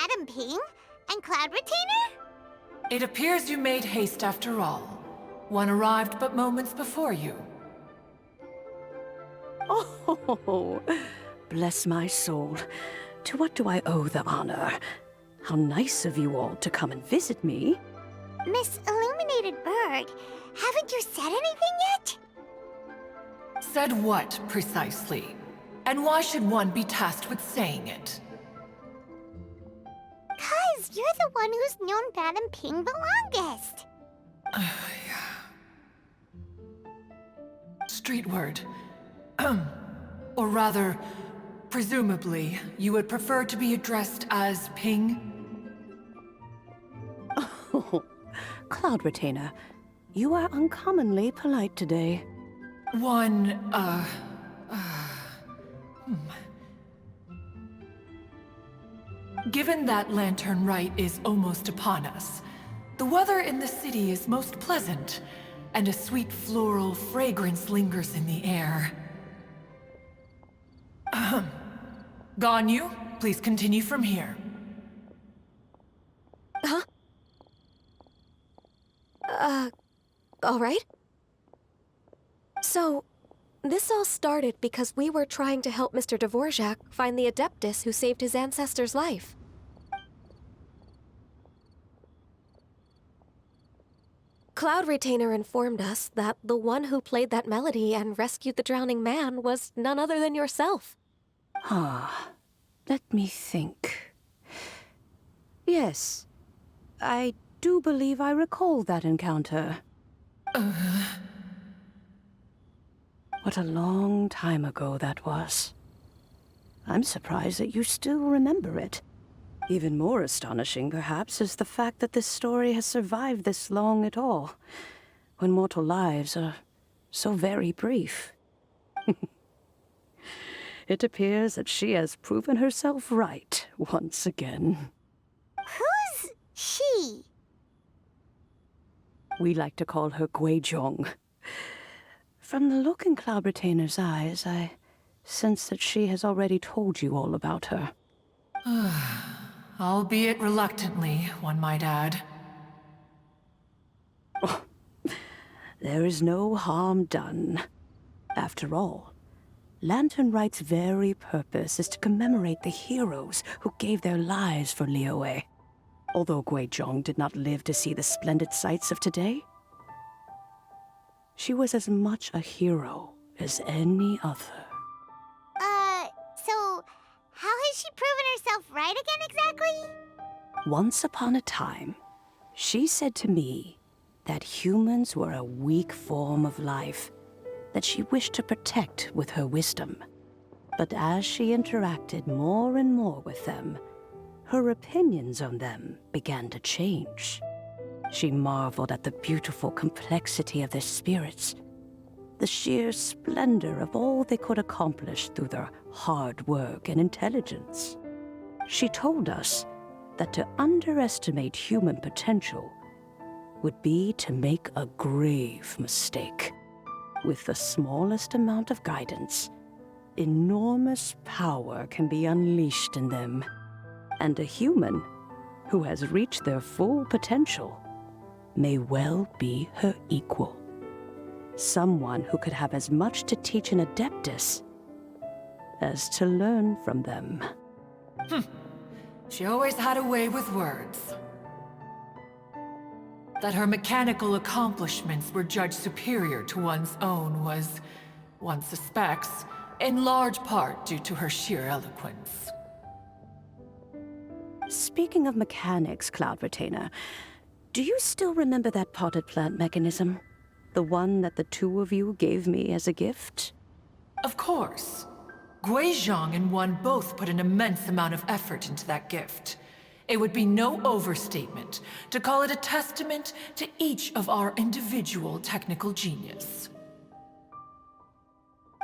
Madam Ping? And Cloud Retainer? It appears you made haste after all. One arrived but moments before you. Oh, bless my soul. To what do I owe the honor? How nice of you all to come and visit me. Miss Illuminated Bird, haven't you said anything yet? Said what, precisely? And why should one be tasked with saying it? 'Cause you're the one who's known Madam Ping the longest. Street word. Or rather, presumably, you would prefer to be addressed as Ping? Oh, Cloud Retainer, you are uncommonly polite today. Given that Lantern Rite is almost upon us, the weather in the city is most pleasant, and a sweet floral fragrance lingers in the air. Ganyu, please continue from here. Huh? All right. So, this all started because we were trying to help Mr. Dvorak find the Adeptus who saved his ancestor's life. Cloud Retainer informed us that the one who played that melody and rescued the drowning man was none other than yourself. Ah, let me think. Yes, I do believe I recall that encounter. What a long time ago that was. I'm surprised that you still remember it. Even more astonishing, perhaps, is the fact that this story has survived this long at all, when mortal lives are so very brief. It appears that she has proven herself right once again. Who's she? We like to call her Guizhong. From the look in Cloud Retainer's eyes, I sense that she has already told you all about her. Albeit reluctantly, one might add. Oh, there is no harm done. After all, Lantern Rite's very purpose is to commemorate the heroes who gave their lives for Liyue. Although Guizhong did not live to see the splendid sights of today, she was as much a hero as any other. So, how has she proven herself right again exactly? Once upon a time, she said to me that humans were a weak form of life that she wished to protect with her wisdom. But as she interacted more and more with them, her opinions on them began to change. She marveled at the beautiful complexity of their spirits, the sheer splendor of all they could accomplish through their hard work and intelligence. She told us that to underestimate human potential would be to make a grave mistake. With the smallest amount of guidance, enormous power can be unleashed in them. And a human who has reached their full potential may well be her equal. Someone who could have as much to teach an Adeptus as to learn from them. She always had a way with words. That her mechanical accomplishments were judged superior to one's own was, one suspects, in large part due to her sheer eloquence. Speaking of mechanics, Cloud Retainer, do you still remember that potted plant mechanism? The one that the two of you gave me as a gift? Of course. Guizhong and one both put an immense amount of effort into that gift. It would be no overstatement to call it a testament to each of our individual technical genius.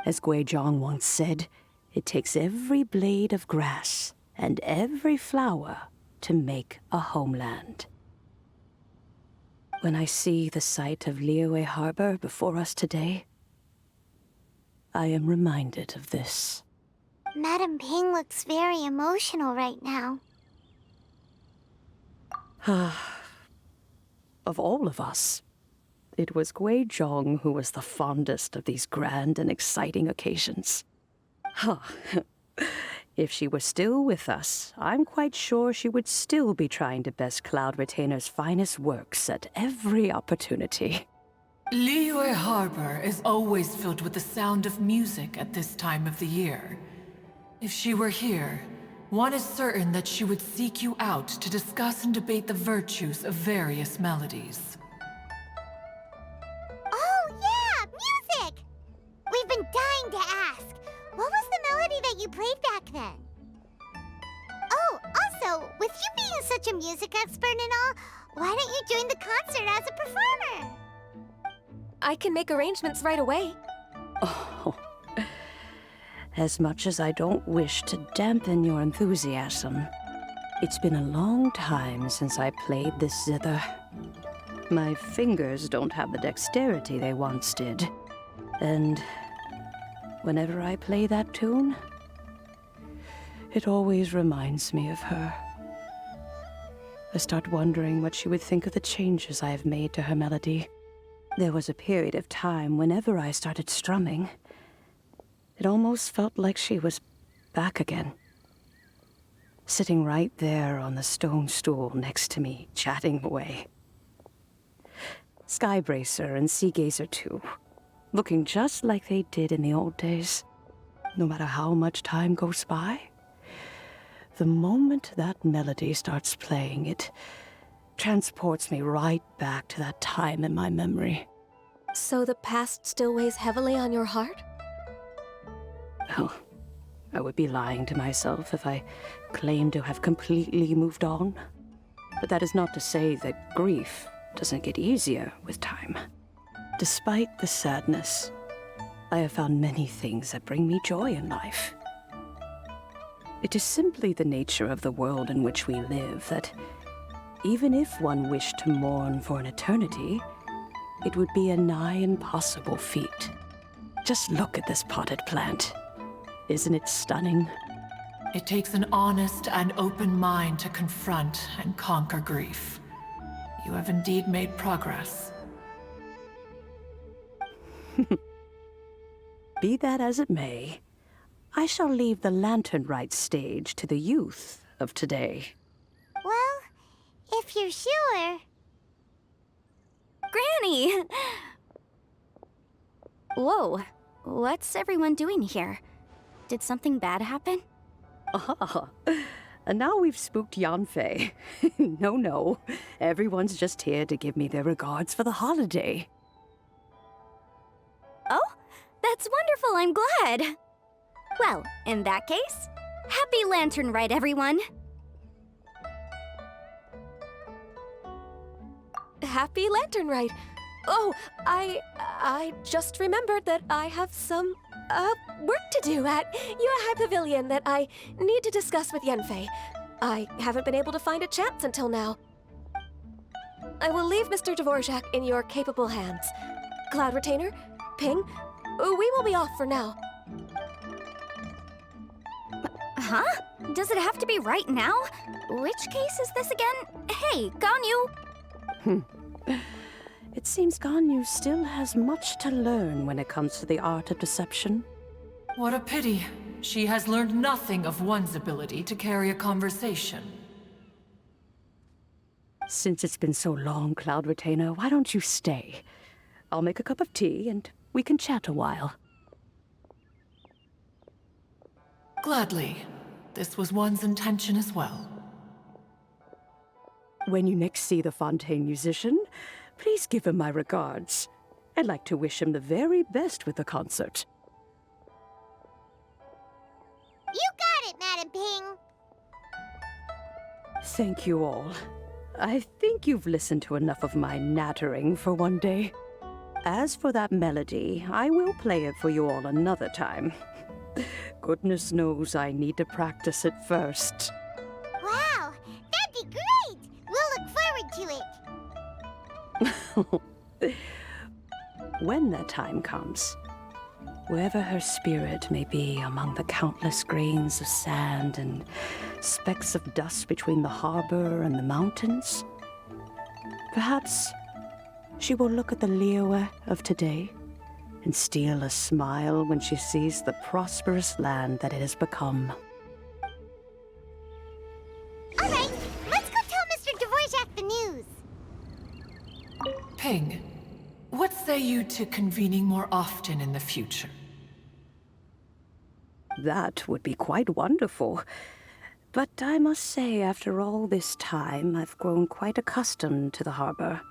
As Guizhong once said, it takes every blade of grass and every flower to make a homeland. When I see the sight of Liyue Harbor before us today, I am reminded of this. Madam Ping looks very emotional right now. Of all of us, it was Guizhong who was the fondest of these grand and exciting occasions. If she were still with us, I'm quite sure she would still be trying to best Cloud Retainer's finest works at every opportunity. Liyue Harbor is always filled with the sound of music at this time of the year. If she were here, one is certain that she would seek you out to discuss and debate the virtues of various melodies. Oh, yeah! Music! We've been dying to ask. What was the melody that you played back then? Oh, also, with you being such a music expert and all, why don't you join the concert as a performer? I can make arrangements right away. Oh, as much as I don't wish to dampen your enthusiasm, it's been a long time since I played this zither. My fingers don't have the dexterity they once did, and whenever I play that tune, it always reminds me of her. I start wondering what she would think of the changes I have made to her melody. There was a period of time whenever I started strumming, it almost felt like she was back again. Sitting right there on the stone stool next to me, chatting away. Skybracer and Seagazer too, looking just like they did in the old days. No matter how much time goes by, the moment that melody starts playing, it transports me right back to that time in my memory. So the past still weighs heavily on your heart? Oh, I would be lying to myself if I claimed to have completely moved on. But that is not to say that grief doesn't get easier with time. Despite the sadness, I have found many things that bring me joy in life. It is simply the nature of the world in which we live that even if one wished to mourn for an eternity, it would be a nigh impossible feat. Just look at this potted plant. Isn't it stunning? It takes an honest and open mind to confront and conquer grief. You have indeed made progress. Be that as it may, I shall leave the lantern rite stage to the youth of today. Well, if you're sure. Granny! Whoa, what's everyone doing here? Did something bad happen? Ah, and now we've spooked Yanfei. No, everyone's just here to give me their regards for the holiday. Oh, that's wonderful, I'm glad! Well, in that case, happy Lantern Rite, everyone! Happy Lantern Rite! Oh, I just remembered that I have some, work to do at Yuehai Pavilion that I need to discuss with Yanfei. I haven't been able to find a chance until now. I will leave Mr. Dvorak in your capable hands. Cloud Retainer, Ping, we will be off for now. Huh? Does it have to be right now? Which case is this again? Hey, Ganyu! It seems Ganyu still has much to learn when it comes to the art of deception. What a pity. She has learned nothing of one's ability to carry a conversation. Since it's been so long, Cloud Retainer, why don't you stay? I'll make a cup of tea and we can chat a while. Gladly. This was one's intention as well. When you next see the Fontaine musician, please give him my regards. I'd like to wish him the very best with the concert. You got it, Madam Ping. Thank you all. I think you've listened to enough of my nattering for one day. As for that melody, I will play it for you all another time. Goodness knows I need to practice it first. Wow, that'd be great. We'll look forward to it. When that time comes, wherever her spirit may be among the countless grains of sand and specks of dust between the harbor and the mountains, Perhaps she will look at the Liyue of today and steal a smile when she sees the prosperous land that it has become. All right, let's go tell Mr. Dvorak the news. Ping, what say you to convening more often in the future? That would be quite wonderful. But I must say, after all this time, I've grown quite accustomed to the harbor.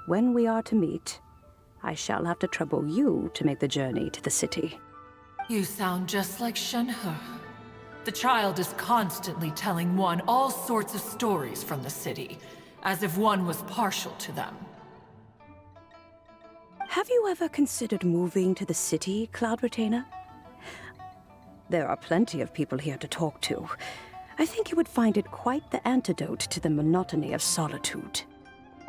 When we are to meet, I shall have to trouble you to make the journey to the city. You sound just like Shenhe. The child is constantly telling one all sorts of stories from the city, as if one was partial to them. Have you ever considered moving to the city, Cloud Retainer? There are plenty of people here to talk to. I think you would find it quite the antidote to the monotony of solitude.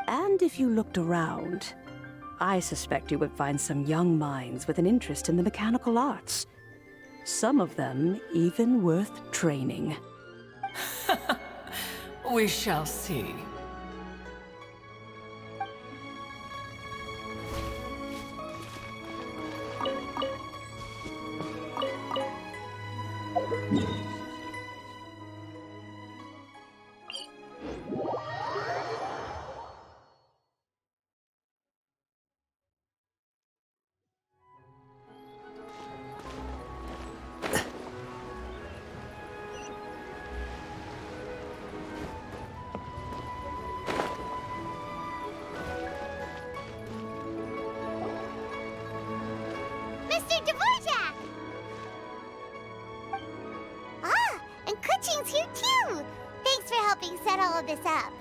And if you looked around, I suspect you would find some young minds with an interest in the mechanical arts. Some of them even worth training. We shall see. Mr. Dvorak! Ah, and Kuching's here too! Thanks for helping set all of this up.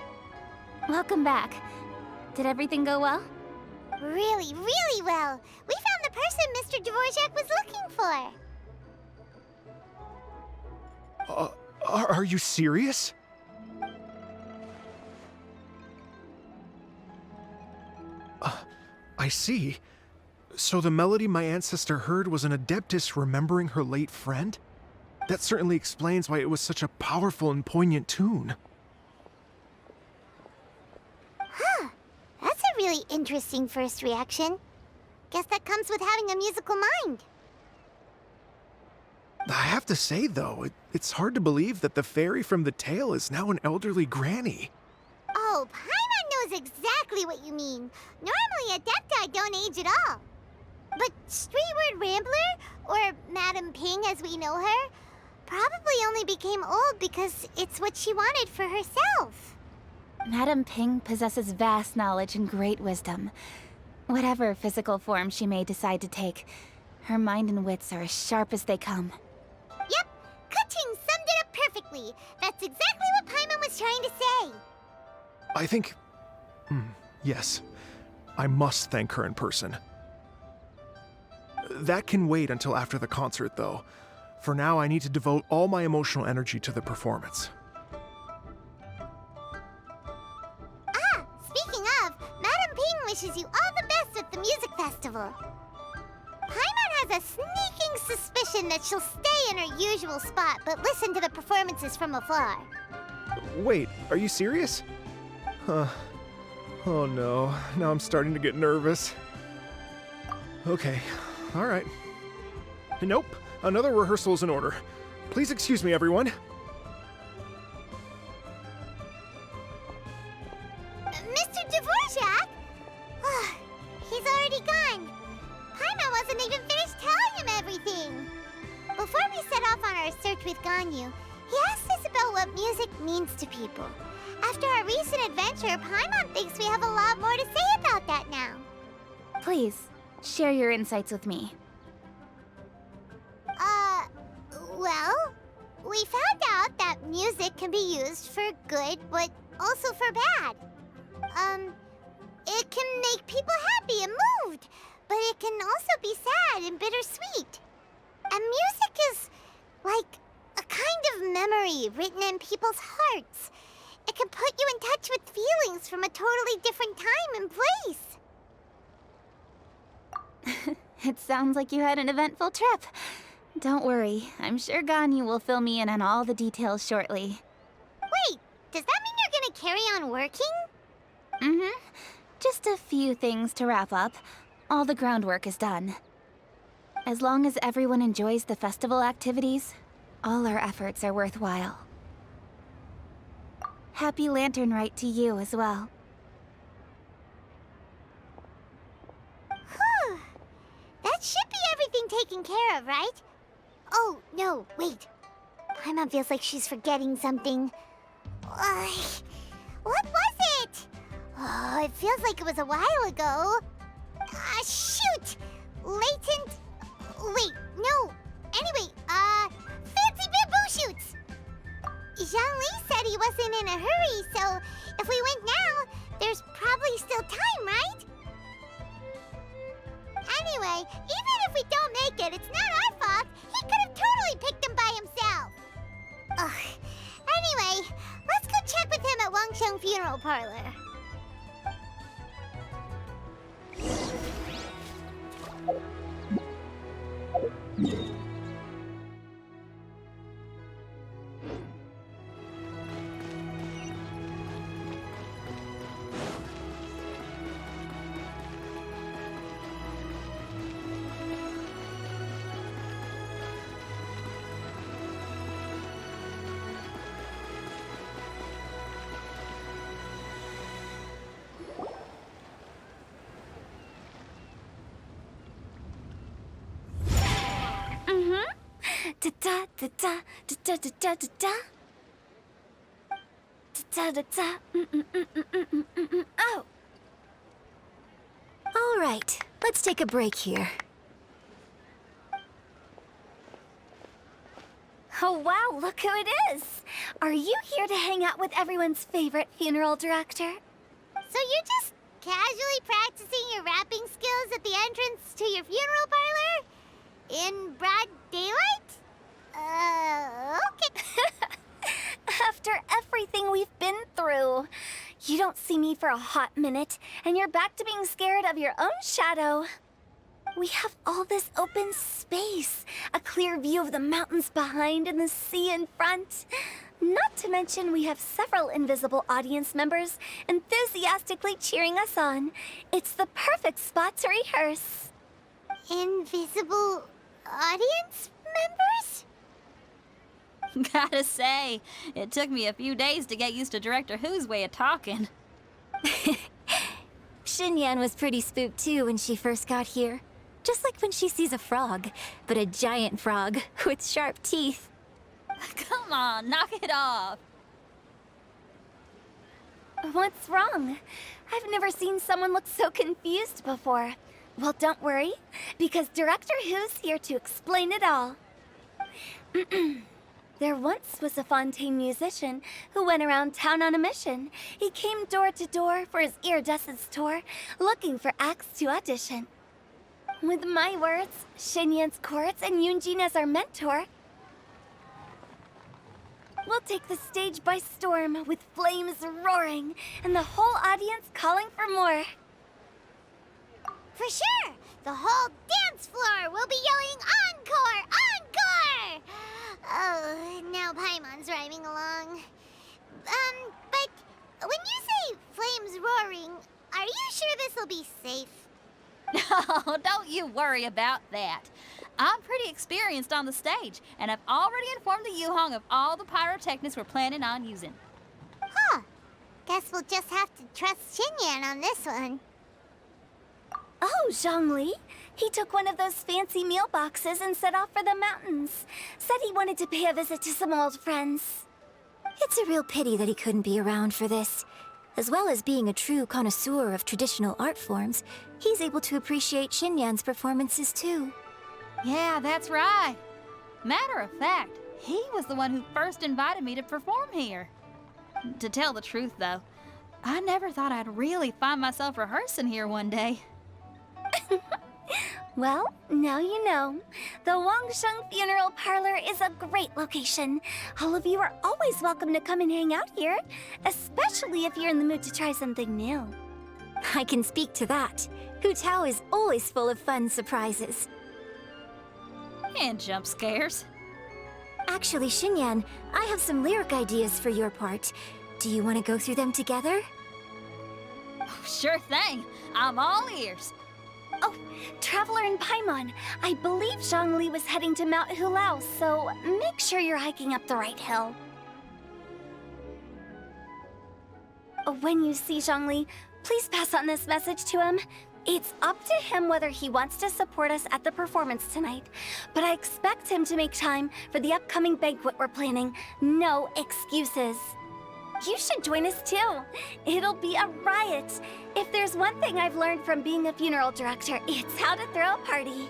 Welcome back. Did everything go well? Really, really well. We found the person Mr. Dvorak was looking for. Are you serious? I see. So the melody my ancestor heard was an adeptus remembering her late friend? That certainly explains why it was such a powerful and poignant tune. Huh. That's a really interesting first reaction. Guess that comes with having a musical mind. I have to say, though, it's hard to believe that the fairy from the tale is now an elderly granny. Oh, Paimon knows exactly what you mean. Normally, Adepti don't age at all. But Streetward Rambler, or Madam Ping as we know her, probably only became old because it's what she wanted for herself. Madame Ping possesses vast knowledge and great wisdom. Whatever physical form she may decide to take, her mind and wits are as sharp as they come. Yep, Kuching summed it up perfectly. That's exactly what Paimon was trying to say. I think... yes. I must thank her in person. That can wait until after the concert, though. For now, I need to devote all my emotional energy to the performance. Ah, speaking of, Madam Ping wishes you all the best at the music festival. Paimon has a sneaking suspicion that she'll stay in her usual spot, but listen to the performances from afar. Wait, are you serious? Huh. Oh no, now I'm starting to get nervous. Okay, alright. Nope, another rehearsal is in order. Please excuse me, everyone. Mr. Dvorak? He's already gone. Paimon wasn't even finished telling him everything. Before we set off on our search with Ganyu, he asked us about what music means to people. After our recent adventure, Paimon thinks we have a lot more to say about that now. Please, share your insights with me. Well, we found out that music can be used for good, but also for bad. It can make people happy and moved, but it can also be sad and bittersweet. And music is like a kind of memory written in people's hearts. It can put you in touch with feelings from a totally different time and place. It sounds like you had an eventful trip. Don't worry, I'm sure Ganyu will fill me in on all the details shortly. Wait, does that mean you're gonna carry on working? Mm-hmm. Just a few things to wrap up. All the groundwork is done. As long as everyone enjoys the festival activities, all our efforts are worthwhile. Happy Lantern Rite to you as well. Whew. That should be everything taken care of, right? Oh, no, wait. Paimon feels like she's forgetting something. What was it? Oh, it feels like it was a while ago. Shoot! Latent... Wait, no. Anyway, fancy bamboo shoots! Zhongli said he wasn't in a hurry, so if we went now, there's probably still time, right? Anyway, even if we don't make it, it's not our fault. He could have totally picked them by himself. Ugh. Anyway, let's go check with him at Wangsheng Funeral Parlor. Da da da da da da da da da. Da da da. Oh. All right, let's take a break here. Oh wow, look who it is! Are you here to hang out with everyone's favorite funeral director? So you're just casually practicing your rapping skills at the entrance to your funeral parlor? In broad daylight? Okay. After everything we've been through, you don't see me for a hot minute, and you're back to being scared of your own shadow. We have all this open space, a clear view of the mountains behind and the sea in front. Not to mention we have several invisible audience members enthusiastically cheering us on. It's the perfect spot to rehearse. Invisible audience members? Gotta say, it took me a few days to get used to Director Who's way of talking. Xinyan was pretty spooked too when she first got here. Just like when she sees a frog, but a giant frog with sharp teeth. Come on, knock it off. What's wrong? I've never seen someone look so confused before. Well, don't worry, because Director Who's here to explain it all. There once was a Fontaine musician who went around town on a mission. He came door to door for his iridescence tour, looking for acts to audition. With my words, Xinyan's chords, and Yunjin as our mentor, we'll take the stage by storm with flames roaring and the whole audience calling for more. For sure! The whole dance floor will be yelling encore! Encore! Oh, now Paimon's rhyming along. But when you say flames roaring, are you sure this'll be safe? No, don't you worry about that. I'm pretty experienced on the stage, and I've already informed the Yuhong of all the pyrotechnics we're planning on using. Huh. Guess we'll just have to trust Xinyan on this one. Oh, Zhongli. He took one of those fancy meal boxes and set off for the mountains. Said he wanted to pay a visit to some old friends. It's a real pity that he couldn't be around for this. As well as being a true connoisseur of traditional art forms, he's able to appreciate Xinyan's performances too. Yeah, that's right. Matter of fact, he was the one who first invited me to perform here. To tell the truth, though, I never thought I'd really find myself rehearsing here one day. Well, now you know. The Wangsheng Funeral Parlor is a great location. All of you are always welcome to come and hang out here, especially if you're in the mood to try something new. I can speak to that. Hu Tao is always full of fun surprises. And jump scares. Actually, Xinyan, I have some lyric ideas for your part. Do you want to go through them together? Sure thing. I'm all ears. Oh, Traveler in Paimon, I believe Zhongli was heading to Mount Hulao, so make sure you're hiking up the right hill. When you see Zhongli, please pass on this message to him. It's up to him whether he wants to support us at the performance tonight, but I expect him to make time for the upcoming banquet we're planning. No excuses. You should join us too. It'll be a riot. If there's one thing I've learned from being a funeral director, it's how to throw a party.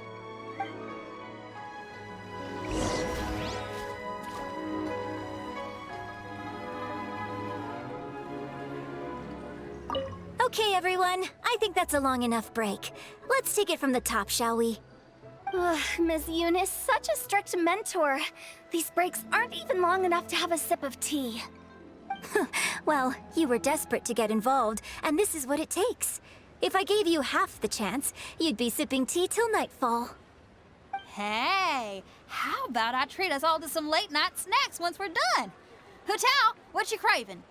Okay, everyone. I think that's a long enough break. Let's take it from the top, shall we? Ugh, Ms. Eunice, such a strict mentor. These breaks aren't even long enough to have a sip of tea. Well, you were desperate to get involved, and this is what it takes. If I gave you half the chance, you'd be sipping tea till nightfall. Hey, how about I treat us all to some late-night snacks once we're done? Hutao, what you craving?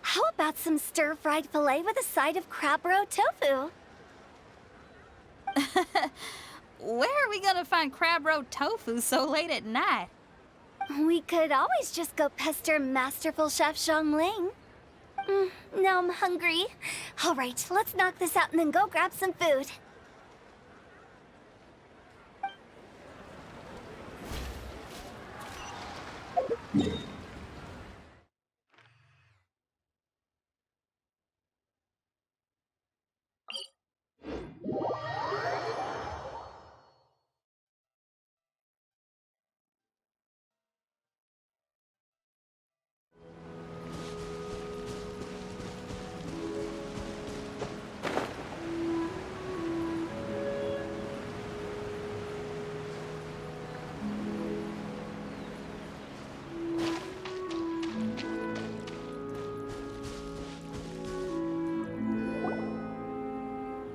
How about some stir-fried filet with a side of crab roe tofu? Where are we gonna find crab roe tofu so late at night? We could always just go pester masterful chef Zhongling. Now I'm hungry. All right, let's knock this out and then go grab some food.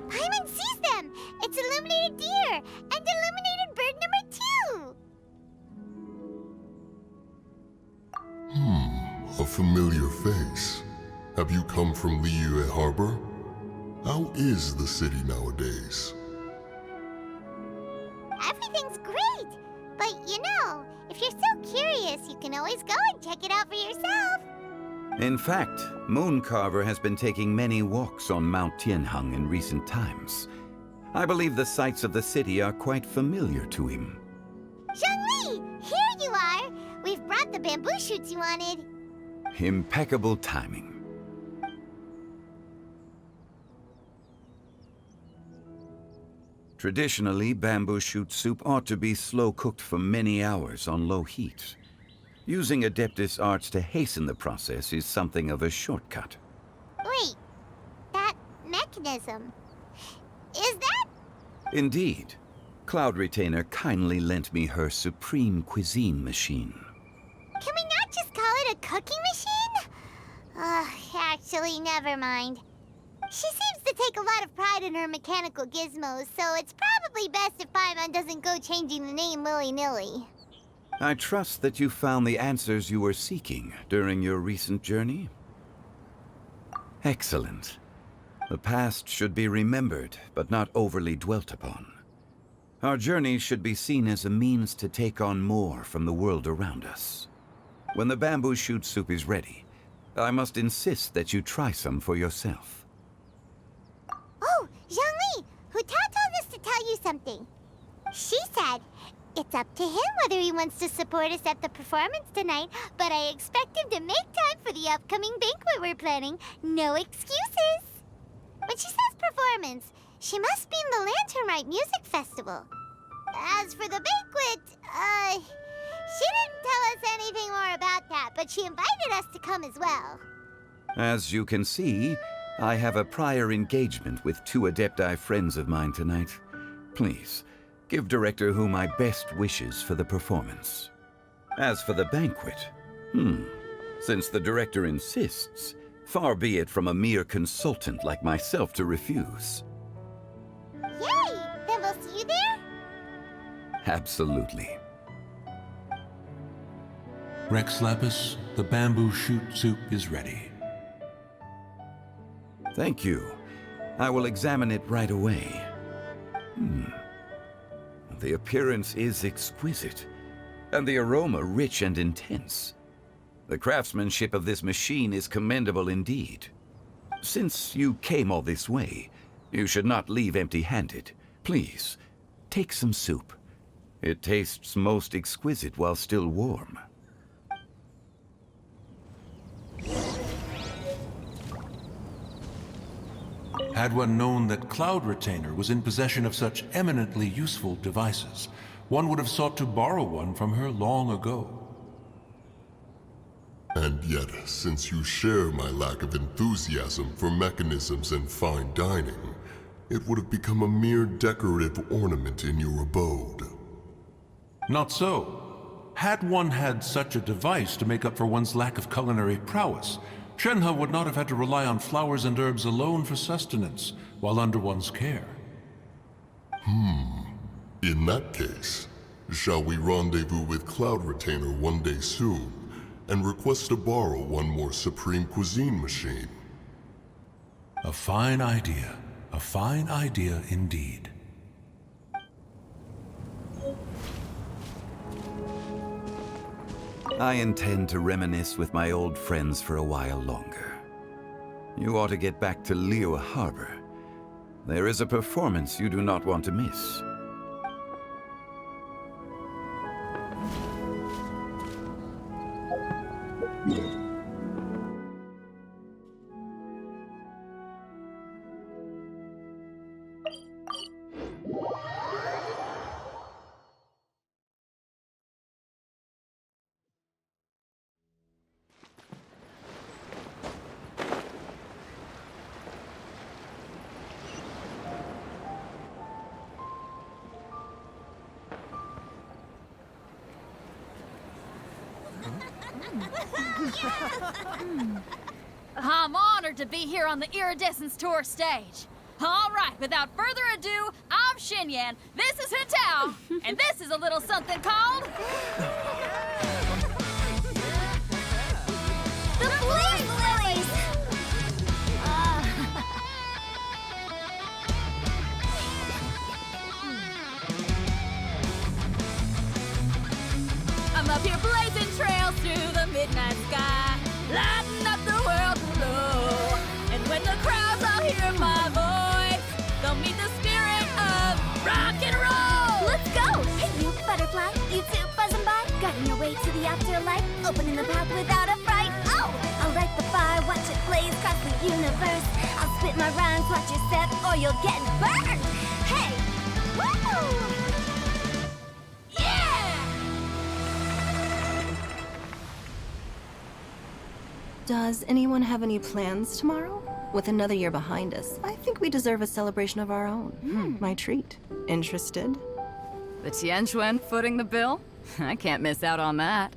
Paimon sees them! It's illuminated deer and illuminated bird number 2! A familiar face. Have you come from Liyue Harbor? How is the city nowadays? Everything's great! But you know, if you're so curious, you can always go and check it out for yourself! In fact, Mooncarver has been taking many walks on Mount Tianheng in recent times. I believe the sights of the city are quite familiar to him. Zhongli! Here you are! We've brought the bamboo shoots you wanted. Impeccable timing. Traditionally, bamboo shoot soup ought to be slow-cooked for many hours on low heat. Using Adeptus arts to hasten the process is something of a shortcut. Wait, that mechanism, is that? Indeed. Cloud Retainer kindly lent me her supreme cuisine machine. Can we not just call it a cooking machine? Actually, never mind. She seems to take a lot of pride in her mechanical gizmos, so it's probably best if Paimon doesn't go changing the name willy-nilly. I trust that you found the answers you were seeking during your recent journey. Excellent. The past should be remembered, but not overly dwelt upon. Our journey should be seen as a means to take on more from the world around us. When the bamboo shoot soup is ready, I must insist that you try some for yourself. Oh, Zhongli! Hutao told us to tell you something. She said, it's up to him whether he wants to support us at the performance tonight, but I expect him to make time for the upcoming banquet we're planning. No excuses! When she says performance, she must mean the Lantern Rite Music Festival. As for the banquet, she didn't tell us anything more about that, but she invited us to come as well. As you can see, I have a prior engagement with 2 Adepti friends of mine tonight. Please, give Director Hu my best wishes for the performance. As for the banquet, since the Director insists, far be it from a mere consultant like myself to refuse. Yay! Then we'll see you there? Absolutely. Rex Lapis, the bamboo shoot soup is ready. Thank you. I will examine it right away. The appearance is exquisite, and the aroma rich and intense. The craftsmanship of this machine is commendable indeed. Since you came all this way, you should not leave empty-handed. Please, take some soup. It tastes most exquisite while still warm. Had one known that Cloud Retainer was in possession of such eminently useful devices, one would have sought to borrow one from her long ago. And yet, since you share my lack of enthusiasm for mechanisms and fine dining, it would have become a mere decorative ornament in your abode. Not so. Had one had such a device to make up for one's lack of culinary prowess, Shenhe would not have had to rely on flowers and herbs alone for sustenance while under one's care. In that case, shall we rendezvous with Cloud Retainer one day soon, and request to borrow one more Supreme Cuisine machine? A fine idea. A fine idea indeed. I intend to reminisce with my old friends for a while longer. You ought to get back to Liyue Harbor. There is a performance you do not want to miss. I'm honored to be here on the Iridescence Tour stage. All right, without further ado, I'm Xinyan, this is Hutao, and this is a little something called... The Blaze Lilies! I'm up here blazing trails through the midnight sky, lighting up the world below. And when the crowds all hear my voice, they'll meet the spirit of rock and roll. Let's go! Hey, you butterfly, you two buzzing by, guiding your way to the afterlife, opening the path without a fright. Oh, I'll light the fire, watch it blaze across the universe. I'll spit my rhymes, watch your step, or you'll get burned. Hey, woo! Does anyone have any plans tomorrow? With another year behind us, I think we deserve a celebration of our own. My treat. Interested? The Tianquan footing the bill? I can't miss out on that.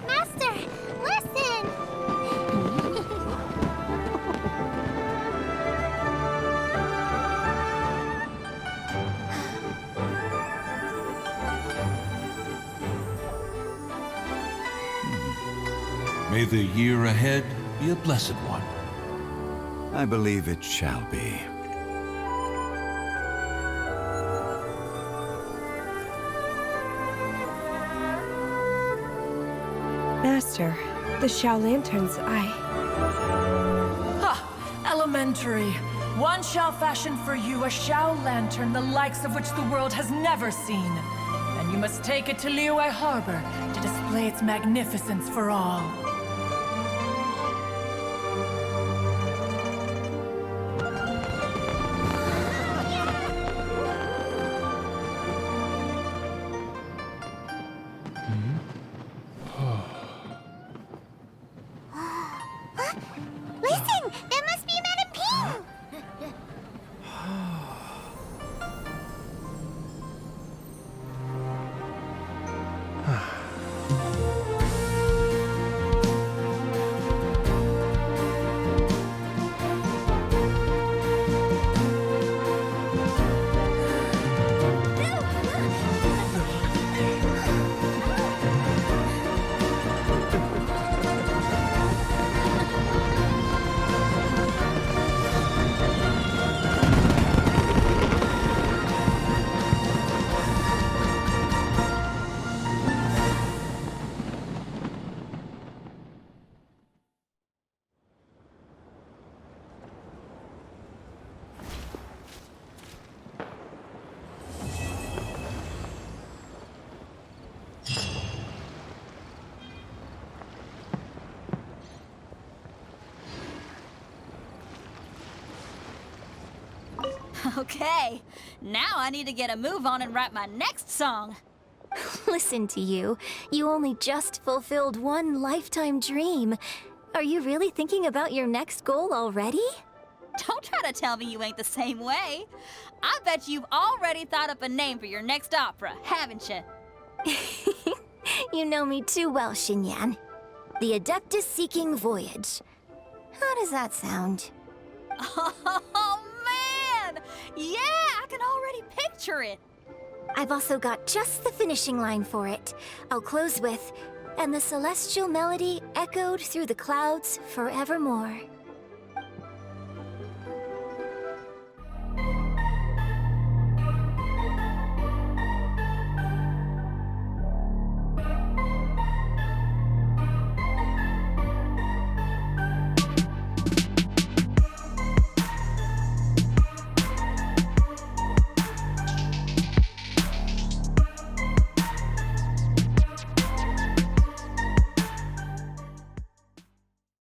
Master, listen! May the year ahead be a blessed one. I believe it shall be. Master, the Shao Lanterns, Elementary. One shall fashion for you a Shao Lantern the likes of which the world has never seen. And you must take it to Liyue Harbor to display display its magnificence for all. Listen, that must be Madame Ping! Okay, now I need to get a move on and write my next song. Listen to you. You only just fulfilled one lifetime dream. Are you really thinking about your next goal already? Don't try to tell me you ain't the same way. I bet you've already thought up a name for your next opera, haven't you? You know me too well, Xinyan. The Adeptus-Seeking Voyage. How does that sound? Oh, man! Yeah, I can already picture it. I've also got just the finishing line for it. I'll close with, "And the celestial melody echoed through the clouds forevermore."